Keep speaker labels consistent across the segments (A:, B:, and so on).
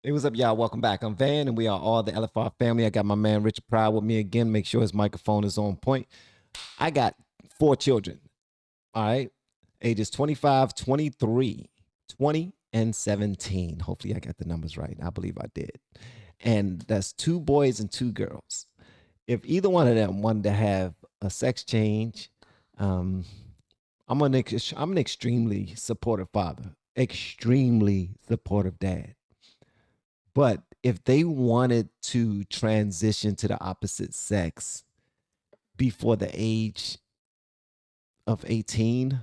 A: Hey, what's up, y'all? Welcome back. I'm Van, and we are all the LFR family. I got my man Richard Pryor with me again. Make sure his microphone is on point. I got 4 children, all right? Ages 25, 23, 20, and 17. Hopefully, I got the numbers right. I believe I did. And that's 2 boys and 2 girls. If either one of them wanted to have a sex change, um, I'm an extremely supportive father, extremely supportive dad. But if they wanted to transition to the opposite sex before the age of 18,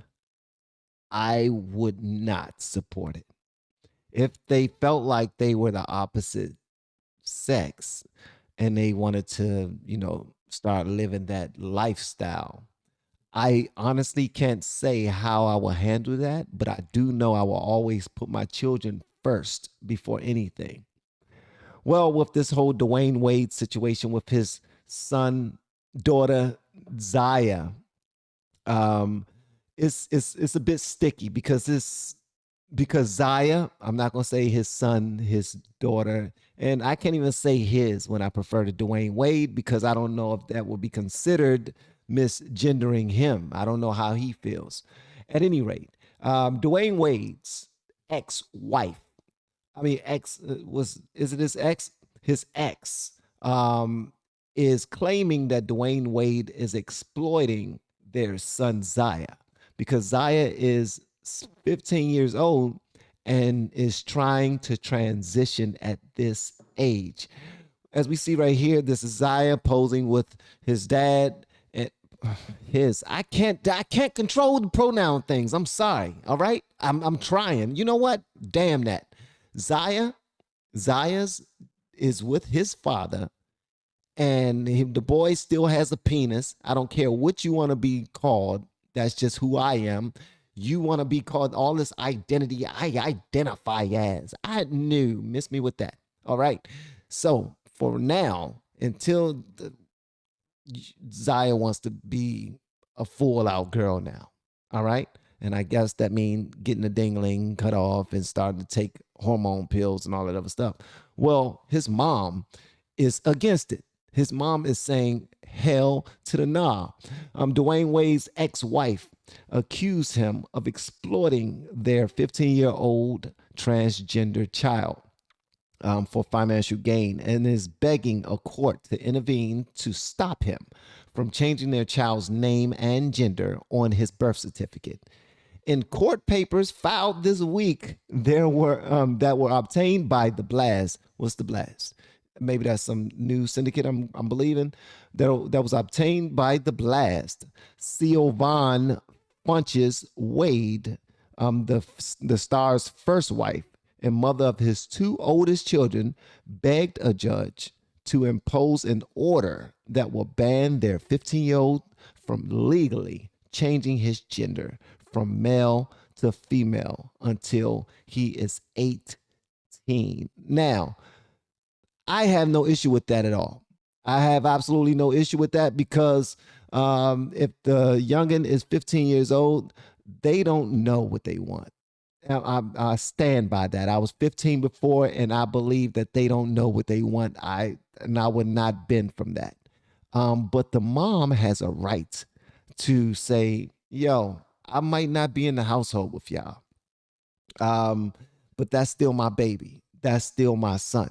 A: I would not support it. If they felt like they were the opposite sex and they wanted to, start living that lifestyle, I honestly can't say how I will handle that, but I do know I will always put my children first before anything. Well, with this whole Dwayne Wade situation with his son, daughter, Zaya, um, it's a bit sticky because Zaya, I'm not gonna say his son, his daughter, and I can't even say his when I prefer to Dwayne Wade because I don't know if that will be considered misgendering him. I don't know how he feels. At any rate, Dwayne Wade's ex-wife, I mean, ex is it his ex? His ex is claiming that Dwayne Wade is exploiting their son Zaya because Zaya is 15 years old and is trying to transition at this age. As we see right here, this is Zaya posing with his dad and his. I can't control the pronoun things. I'm sorry. All right, I'm trying. You know what? Damn that. Zaya, Zaya's is with his father, and the boy still has a penis. I don't care what you want to be called. That's just who I am. You want to be called all this identity I identify as. I knew. Miss me with that. All right. So for now, until Zaya wants to be a full out girl now. All right. And I guess that means getting the dingling cut off and starting to take hormone pills and all that other stuff. Well, his mom is against it. His mom is saying hell to the nah. Dwayne Wade's ex-wife accused him of exploiting their 15-year-old transgender child for financial gain and is begging a court to intervene to stop him from changing their child's name and gender on his birth certificate. In court papers filed this week, there were that were obtained by the Blast. What's the Blast? Maybe that's some new syndicate I'm believing that was obtained by the Blast. Sylvan Funches Wade, the star's first wife and mother of his 2 oldest children, begged a judge to impose an order that will ban their 15-year-old from legally changing his gender from male to female until he is 18. Now, I have no issue with that at all. I have absolutely no issue with that because if the youngin is 15 years old, they don't know what they want. I stand by that. I was 15 before, and I believe that they don't know what they want. And I would not bend from that. But the mom has a right to say, "Yo, I might not be in the household with y'all, um, but that's still my baby. That's still my son.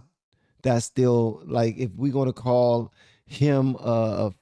A: That's still like if we're gonna call him a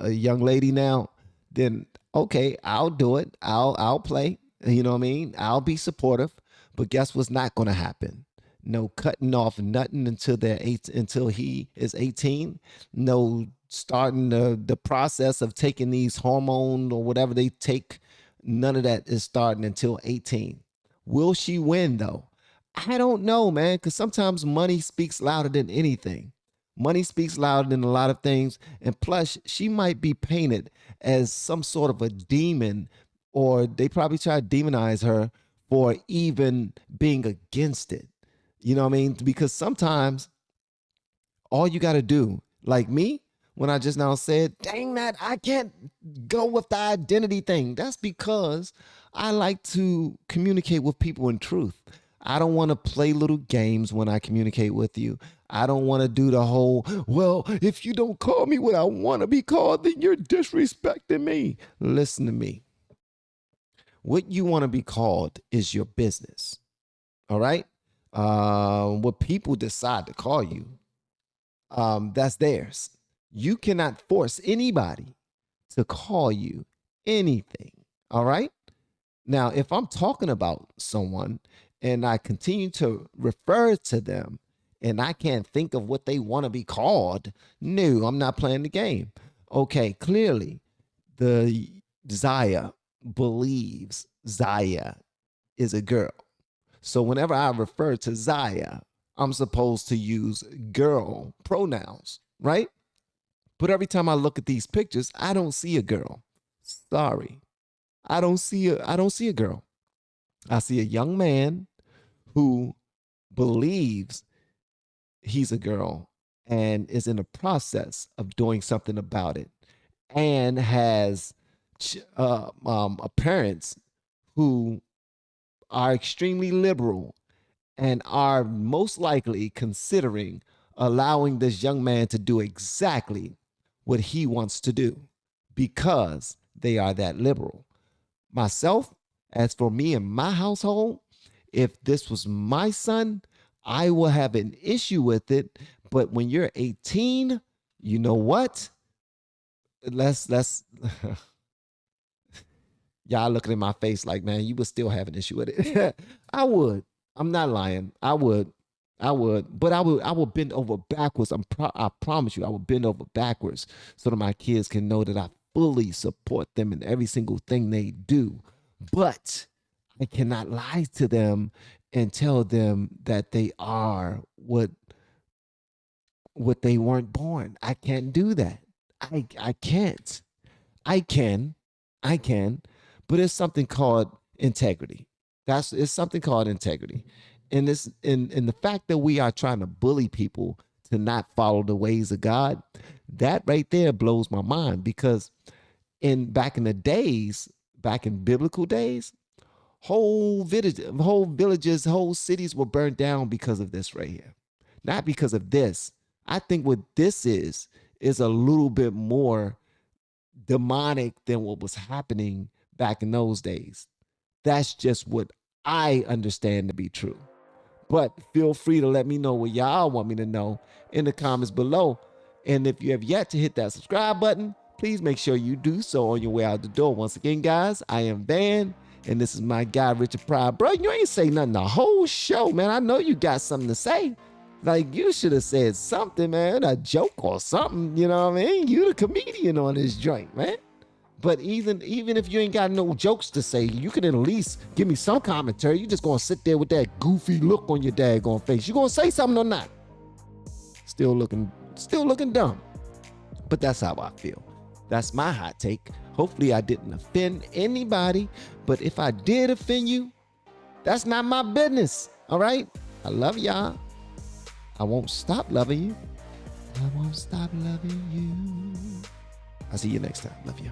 A: young lady now, then okay, I'll do it. I'll play. You know what I mean? I'll be supportive. But guess what's not gonna happen? No cutting off nothing until until he is 18. No starting the process of taking these hormone or whatever they take. None of that is starting until 18. Will she win though? I don't know, man, because sometimes money speaks louder than anything. Money speaks louder than a lot of things. And plus, she might be painted as some sort of a demon, or they probably try to demonize her for even being against it. You know what I mean? Because sometimes all you got to do, like me, when I just now said, dang that, I can't go with the identity thing. That's because I like to communicate with people in truth. I don't want to play little games when I communicate with you. I don't want to do the whole, well, if you don't call me what I want to be called, then you're disrespecting me. Listen to me. What you want to be called is your business. All right? What people decide to call you, that's theirs. You cannot force anybody to call you anything. All right? Now, if I'm talking about someone and I continue to refer to them and I can't think of what they want to be called, no, I'm not playing the game. Okay, clearly, the Zaya believes Zaya is a girl. So whenever I refer to Zaya, I'm supposed to use girl pronouns, right? But every time I look at these pictures, I don't see a girl. Sorry. I don't see a girl. I see a young man who believes he's a girl and is in the process of doing something about it, and has parents who are extremely liberal and are most likely considering allowing this young man to do exactly what he wants to do because they are that liberal. Myself, as for me and my household, if this was my son, I will have an issue with it. But when you're 18, you know what? Let's y'all looking in my face like, man, you would still have an issue with it. I would. I'm not lying. I would. But I would bend over backwards. I promise you, I would bend over backwards so that my kids can know that I fully support them in every single thing they do. But I cannot lie to them and tell them that they are what they weren't born. I can't do that. I can't. I can, but it's something called integrity. It's something called integrity. And this in the fact that we are trying to bully people to not follow the ways of God, that right there blows my mind, because back in the days, back in biblical days, whole villages, whole cities were burned down because of this right here. Not because of this. I think what this is a little bit more demonic than what was happening back in those days. That's just what I understand to be true. But feel free to let me know what y'all want me to know in the comments below. And if you have yet to hit that subscribe button, please make sure you do so on your way out the door. Once again, guys, I am Van, and this is my guy, Richard Pryor. Bro, you ain't say nothing the whole show, man. I know you got something to say. Like, you should have said something, man, a joke or something, you know what I mean? You the comedian on this joint, man. But even if you ain't got no jokes to say, you can at least give me some commentary. You just gonna sit there with that goofy look on your daggone face. You gonna say something or not? Still looking dumb. But that's how I feel. That's my hot take. Hopefully I didn't offend anybody. But if I did offend you, that's not my business. All right? I love y'all. I won't stop loving you. I won't stop loving you. I'll see you next time. Love you.